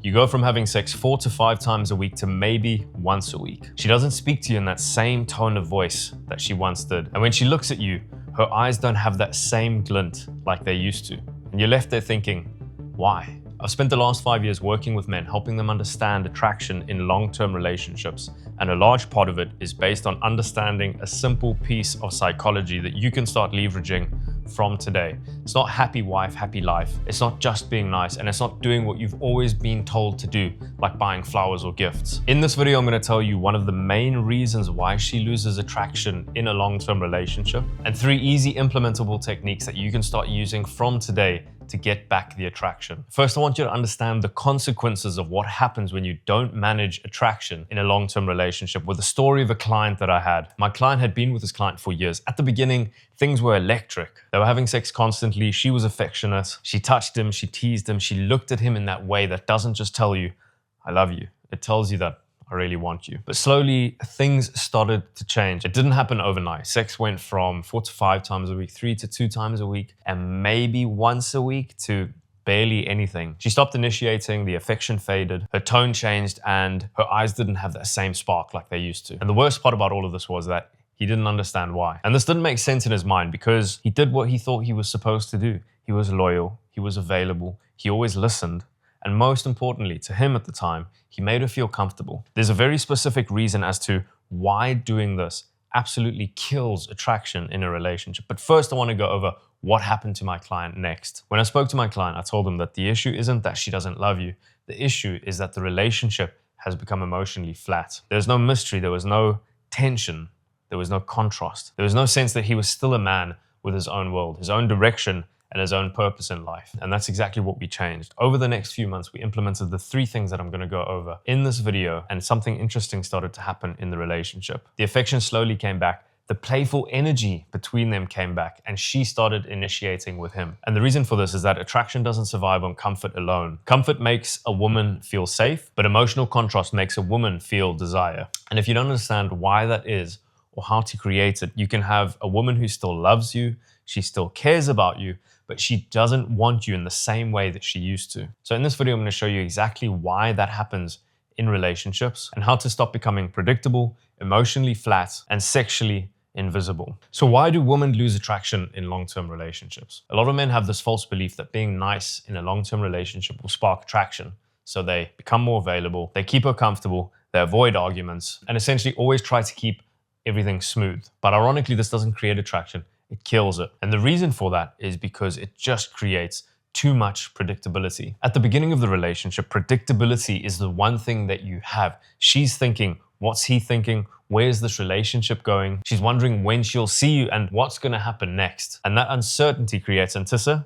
You go from having sex 4 to 5 times a week to maybe once a week. She doesn't speak to you in that same tone of voice that she once did. And when she looks at you, her eyes don't have that same glint like they used to. And you're left there thinking, why? I've spent the last 5 years working with men, helping them understand attraction in long-term relationships. And a large part of it is based on understanding a simple piece of psychology that you can start leveraging from today. It's not happy wife, happy life. It's not just being nice, and it's not doing what you've always been told to do, like buying flowers or gifts. In this video, I'm going to tell you one of the main reasons why she loses attraction in a long-term relationship, and 3 easy implementable techniques that you can start using from today to get back the attraction. First, I want you to understand the consequences of what happens when you don't manage attraction in a long-term relationship, with the story of a client that I had. My client had been with this client for years. At the beginning, things were electric. They were having sex constantly. She was affectionate. She touched him. She teased him. She looked at him in that way that doesn't just tell you, I love you. It tells you that I really want you. But slowly things started to change. It didn't happen overnight. Sex went from 4 to 5 times a week, 3 to 2 times a week, and maybe once a week to barely anything. She stopped initiating, the affection faded, her tone changed, and her eyes didn't have that same spark like they used to. And the worst part about all of this was that he didn't understand why. And this didn't make sense in his mind because he did what he thought he was supposed to do. He was loyal, he was available, he always listened. And most importantly, to him at the time, he made her feel comfortable. There's a very specific reason as to why doing this absolutely kills attraction in a relationship. But first, I want to go over what happened to my client next. When I spoke to my client, I told him that the issue isn't that she doesn't love you. The issue is that the relationship has become emotionally flat. There's no mystery, there was no tension, there was no contrast. There was no sense that he was still a man with his own world, his own direction, and his own purpose in life. And that's exactly what we changed. Over the next few months, we implemented the 3 things that I'm gonna go over in this video, and something interesting started to happen in the relationship. The affection slowly came back, the playful energy between them came back, and she started initiating with him. And the reason for this is that attraction doesn't survive on comfort alone. Comfort makes a woman feel safe, but emotional contrast makes a woman feel desire. And if you don't understand why that is, or how to create it, you can have a woman who still loves you, she still cares about you, but she doesn't want you in the same way that she used to. So in this video, I'm going to show you exactly why that happens in relationships and how to stop becoming predictable, emotionally flat, and sexually invisible. So why do women lose attraction in long-term relationships? A lot of men have this false belief that being nice in a long-term relationship will spark attraction. So they become more available, they keep her comfortable, they avoid arguments, and essentially always try to keep everything smooth. But ironically, this doesn't create attraction. It kills it. And the reason for that is because it just creates too much predictability. At the beginning of the relationship, predictability is the one thing that you have. She's thinking, what's he thinking? Where's this relationship going? She's wondering when she'll see you and what's gonna happen next. And that uncertainty creates anticipation.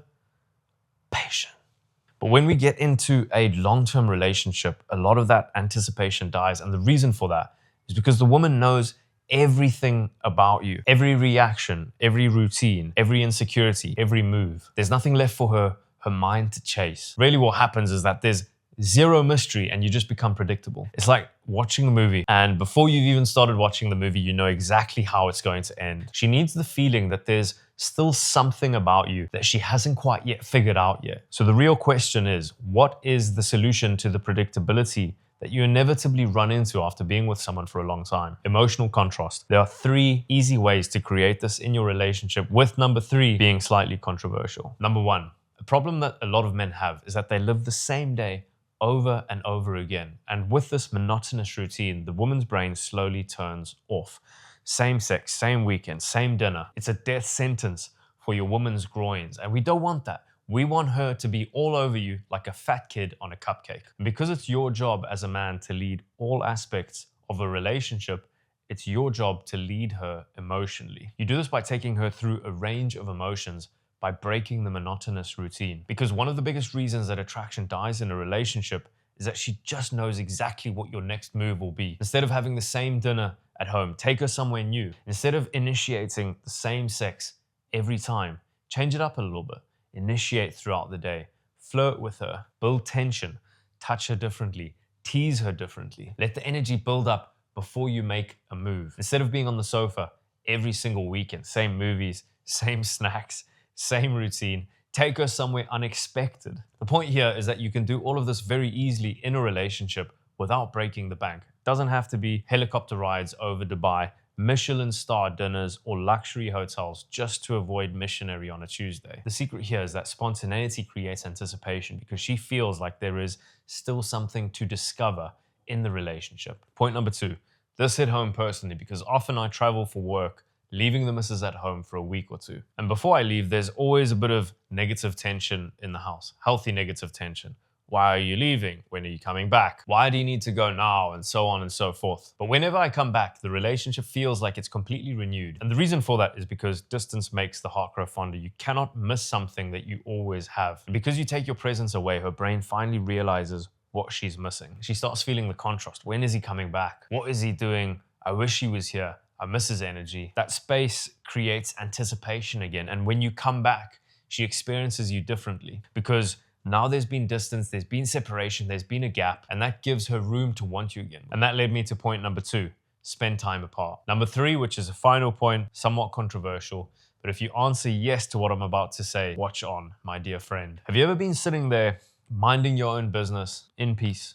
But when we get into a long-term relationship, a lot of that anticipation dies. And the reason for that is because the woman knows everything about you, every reaction, every routine, every insecurity, every move. There's nothing left for her mind to chase. Really what happens is that there's zero mystery and you just become predictable. It's like watching a movie, and before you've even started watching the movie, you know exactly how it's going to end. She needs the feeling that there's still something about you that she hasn't quite yet figured out yet. So the real question is, what is the solution to the predictability that you inevitably run into after being with someone for a long time? Emotional contrast. There are 3 easy ways to create this in your relationship, with number 3 being slightly controversial. Number 1, a problem that a lot of men have is that they live the same day over and over again. And with this monotonous routine, the woman's brain slowly turns off. Same sex, same weekend, same dinner. It's a death sentence for your woman's groins. And we don't want that. We want her to be all over you like a fat kid on a cupcake. And because it's your job as a man to lead all aspects of a relationship, it's your job to lead her emotionally. You do this by taking her through a range of emotions, by breaking the monotonous routine. Because one of the biggest reasons that attraction dies in a relationship is that she just knows exactly what your next move will be. Instead of having the same dinner at home, take her somewhere new. Instead of initiating the same sex every time, change it up a little bit. Initiate throughout the day, flirt with her, build tension, touch her differently, tease her differently. Let the energy build up before you make a move. Instead of being on the sofa every single weekend, same movies, same snacks, same routine, Take her somewhere unexpected. The point here is that you can do all of this very easily in a relationship without breaking the bank. It doesn't have to be helicopter rides over Dubai, Michelin star dinners, or luxury hotels just to avoid missionary on a Tuesday. The secret here is that spontaneity creates anticipation because she feels like there is still something to discover in the relationship. Point number 2. This hit home personally because often I travel for work, leaving the missus at home for a week or two. And before I leave, there's always a bit of negative tension in the house, healthy negative tension. Why are you leaving? When are you coming back? Why do you need to go now? And so on and so forth. But whenever I come back, the relationship feels like it's completely renewed. And the reason for that is because distance makes the heart grow fonder. You cannot miss something that you always have. And because you take your presence away, her brain finally realizes what she's missing. She starts feeling the contrast. When is he coming back? What is he doing? I wish he was here. I miss his energy. That space creates anticipation again. And when you come back, she experiences you differently because now there's been distance, there's been separation, there's been a gap, and that gives her room to want you again. And that led me to point number 2, spend time apart. Number 3, which is a final point, somewhat controversial, but if you answer yes to what I'm about to say, watch on, my dear friend. Have you ever been sitting there minding your own business in peace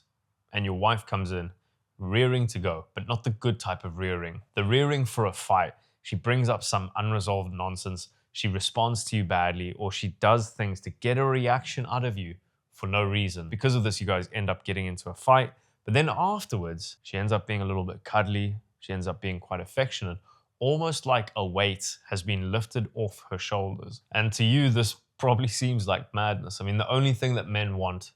and your wife comes in, rearing to go, but not the good type of rearing, the rearing for a fight? She brings up some unresolved nonsense, she responds to you badly, or she does things to get a reaction out of you for no reason. Because of this, you guys end up getting into a fight, but then afterwards, she ends up being a little bit cuddly, she ends up being quite affectionate, almost like a weight has been lifted off her shoulders. And to you, this probably seems like madness. I mean, the only thing that men want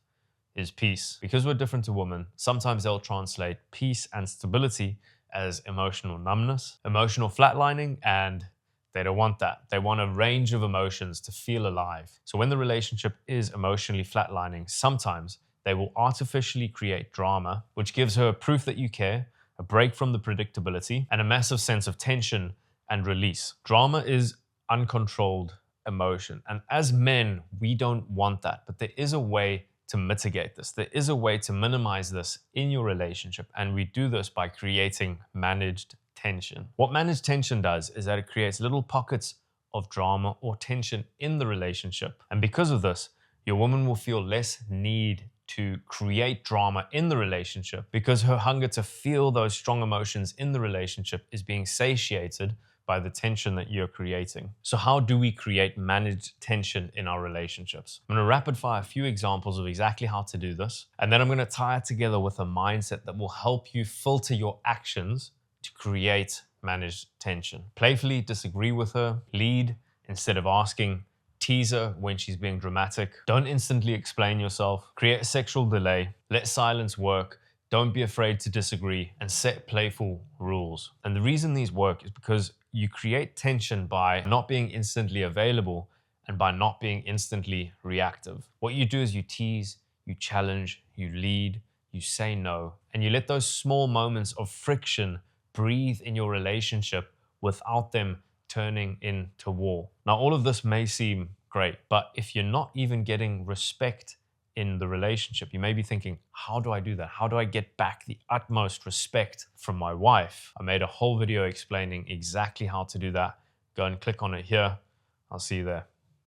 is peace. Because we're different to women, sometimes they'll translate peace and stability as emotional numbness, emotional flatlining, and they don't want that. They want a range of emotions to feel alive. So when the relationship is emotionally flatlining, sometimes they will artificially create drama, which gives her proof that you care, a break from the predictability, and a massive sense of tension and release. Drama is uncontrolled emotion. And as men, we don't want that. But there is a way to mitigate this. There is a way to minimize this in your relationship. And we do this by creating managed tension. What managed tension does is that it creates little pockets of drama or tension in the relationship. And because of this, your woman will feel less need to create drama in the relationship because her hunger to feel those strong emotions in the relationship is being satiated by the tension that you're creating. So how do we create managed tension in our relationships? I'm gonna rapid fire a few examples of exactly how to do this. And then I'm gonna tie it together with a mindset that will help you filter your actions to create managed tension. Playfully disagree with her, lead instead of asking, tease her when she's being dramatic. Don't instantly explain yourself, create a sexual delay, let silence work, don't be afraid to disagree, and set playful rules. And the reason these work is because you create tension by not being instantly available and by not being instantly reactive. What you do is you tease, you challenge, you lead, you say no, and you let those small moments of friction breathe in your relationship without them turning into war. Now, all of this may seem great, but if you're not even getting respect in the relationship, you may be thinking, how do I do that? How do I get back the utmost respect from my wife? I made a whole video explaining exactly how to do that. Go and click on it here. I'll see you there.